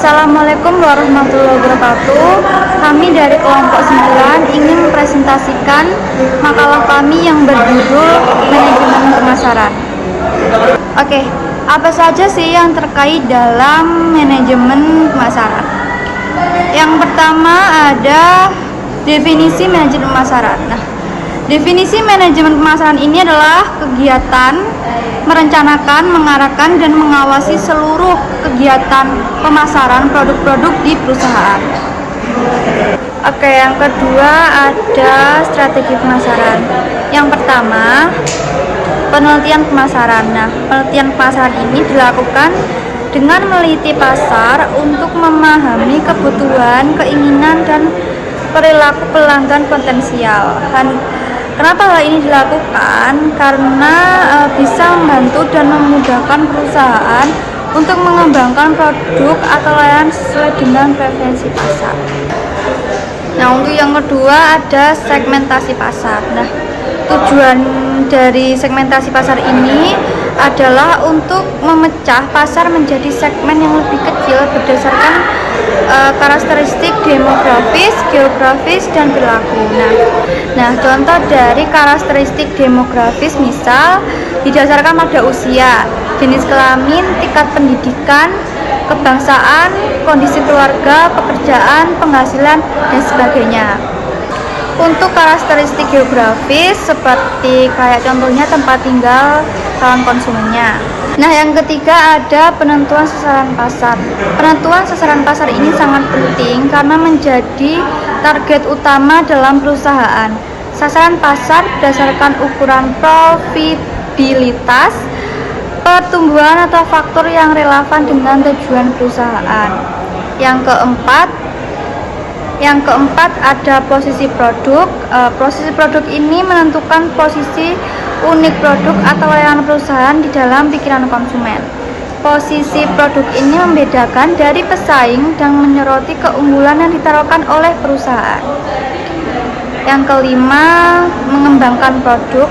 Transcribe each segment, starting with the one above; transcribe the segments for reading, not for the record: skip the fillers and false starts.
Assalamualaikum warahmatullahi wabarakatuh. Kami dari kelompok 9 ingin mempresentasikan makalah kami yang berjudul Manajemen Pemasaran. Oke, apa saja sih yang terkait dalam manajemen pemasaran? Yang pertama ada definisi manajemen pemasaran. Definisi manajemen pemasaran ini adalah kegiatan merencanakan, mengarahkan, dan mengawasi seluruh kegiatan pemasaran produk-produk di perusahaan. Oke, yang kedua ada strategi pemasaran. Yang pertama, penelitian pemasaran. Penelitian pemasaran ini dilakukan dengan meneliti pasar untuk memahami kebutuhan, keinginan, dan perilaku pelanggan potensial. Kenapa hal ini dilakukan? Karena bisa membantu dan memudahkan perusahaan untuk mengembangkan produk atau layanan sesuai dengan preferensi pasar. Untuk yang kedua ada segmentasi pasar. Tujuan dari segmentasi pasar ini adalah untuk memecah pasar menjadi segmen yang lebih kecil berdasarkan karakteristik demografis, geografis, dan perilaku. Contoh dari karakteristik demografis misal didasarkan pada usia, jenis kelamin, tingkat pendidikan, kebangsaan, kondisi keluarga, pekerjaan, penghasilan, dan sebagainya. Untuk karakteristik geografis seperti contohnya tempat tinggal calon konsumennya. Yang ketiga ada penentuan sasaran pasar. Penentuan sasaran pasar ini sangat penting karena menjadi target utama dalam perusahaan. Sasaran pasar berdasarkan ukuran profitabilitas, pertumbuhan atau faktor yang relevan dengan tujuan perusahaan. Yang keempat ada posisi produk. Posisi produk ini menentukan posisi unik produk atau layanan perusahaan di dalam pikiran konsumen. Posisi produk ini membedakan dari pesaing dan menyoroti keunggulan yang ditawarkan oleh perusahaan. Yang kelima, mengembangkan produk.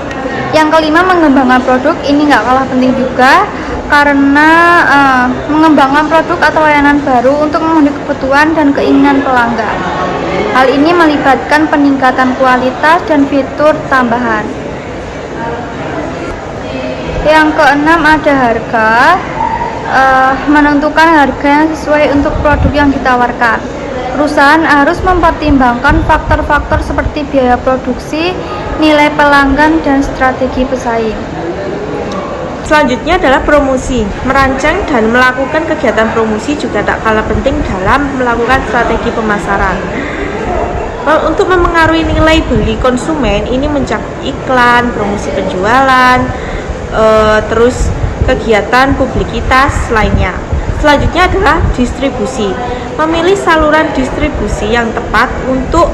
Mengembangkan produk ini nggak kalah penting juga karena mengembangkan produk atau layanan baru untuk memenuhi kebutuhan dan keinginan pelanggan. Hal ini melibatkan peningkatan kualitas dan fitur tambahan. Yang keenam ada harga. Menentukan harga yang sesuai untuk produk yang ditawarkan. Perusahaan harus mempertimbangkan faktor-faktor seperti biaya produksi, nilai pelanggan, dan strategi pesaing. Selanjutnya adalah promosi. Merancang dan melakukan kegiatan promosi juga tak kalah penting dalam melakukan strategi pemasaran. Untuk memengaruhi nilai beli konsumen ini mencakup iklan, promosi penjualan, terus kegiatan publikitas lainnya. Selanjutnya adalah distribusi. Memilih saluran distribusi yang tepat untuk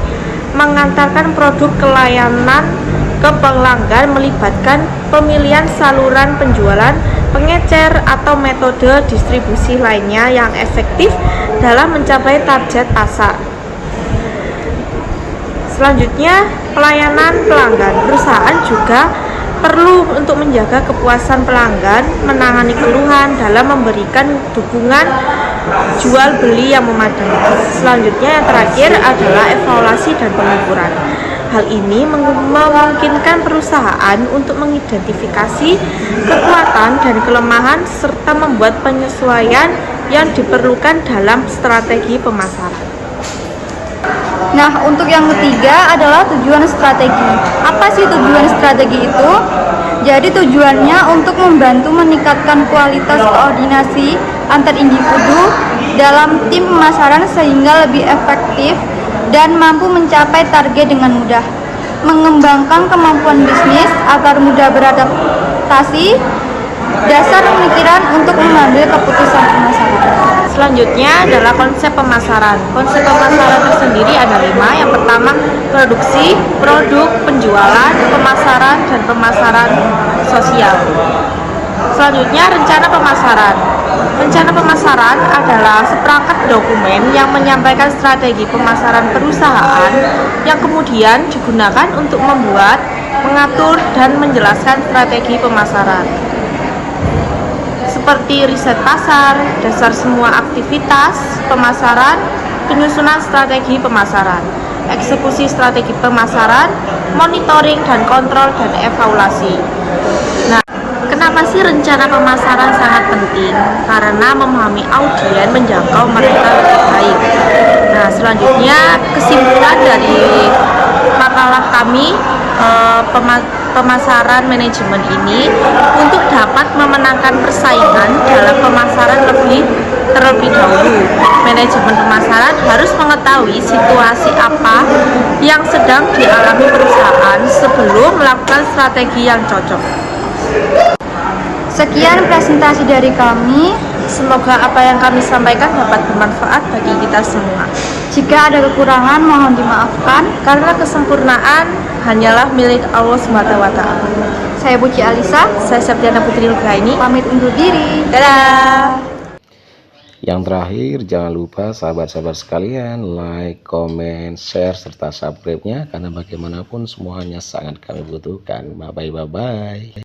mengantarkan produk ke layanan ke pelanggan melibatkan pemilihan saluran penjualan, pengecer, atau metode distribusi lainnya yang efektif dalam mencapai target pasar. Selanjutnya, pelayanan pelanggan. Perusahaan juga perlu untuk menjaga kepuasan pelanggan, menangani keluhan dalam memberikan dukungan jual beli yang memadai. Selanjutnya yang terakhir adalah evaluasi dan pengukuran. Hal ini memungkinkan perusahaan untuk mengidentifikasi kekuatan dan kelemahan serta membuat penyesuaian yang diperlukan dalam strategi pemasaran. Untuk yang ketiga adalah tujuan strategi. Apa sih tujuan strategi itu? Jadi tujuannya untuk membantu meningkatkan kualitas koordinasi antar individu dalam tim pemasaran sehingga lebih efektif dan mampu mencapai target dengan mudah. Mengembangkan kemampuan bisnis agar mudah beradaptasi, dasar pemikiran untuk mengambil keputusan pemasaran. Selanjutnya adalah konsep pemasaran. Konsep pemasaran tersendiri ada 5. Yang pertama, produksi, produk, penjualan, pemasaran, dan pemasaran sosial. Selanjutnya, rencana pemasaran. Rencana pemasaran adalah seperangkat dokumen yang menyampaikan strategi pemasaran perusahaan yang kemudian digunakan untuk membuat, mengatur, dan menjelaskan strategi pemasaran. seperti riset pasar, dasar semua aktivitas pemasaran, penyusunan strategi pemasaran, eksekusi strategi pemasaran, monitoring dan kontrol dan evaluasi. Nah, kenapa sih rencana pemasaran sangat penting? Karena memahami audien menjangkau mereka lebih baik. Nah, selanjutnya kesimpulan dari makalah kami pemasaran manajemen ini untuk dapat memenangkan persaingan dalam pemasaran terlebih dahulu. Manajemen pemasaran harus mengetahui situasi apa yang sedang dialami perusahaan sebelum melakukan strategi yang cocok. Sekian presentasi dari kami. Semoga apa yang kami sampaikan dapat bermanfaat bagi kita semua. Jika ada kekurangan mohon dimaafkan. Karena kesempurnaan hanyalah milik Allah SWT. Saya Puji Alisa, Saya Septiana Putri Nugraini, pamit undur diri. dadah. Yang terakhir, jangan lupa sahabat-sahabat sekalian like, comment, share, serta subscribe-nya karena bagaimanapun semuanya sangat kami butuhkan. Bye-bye.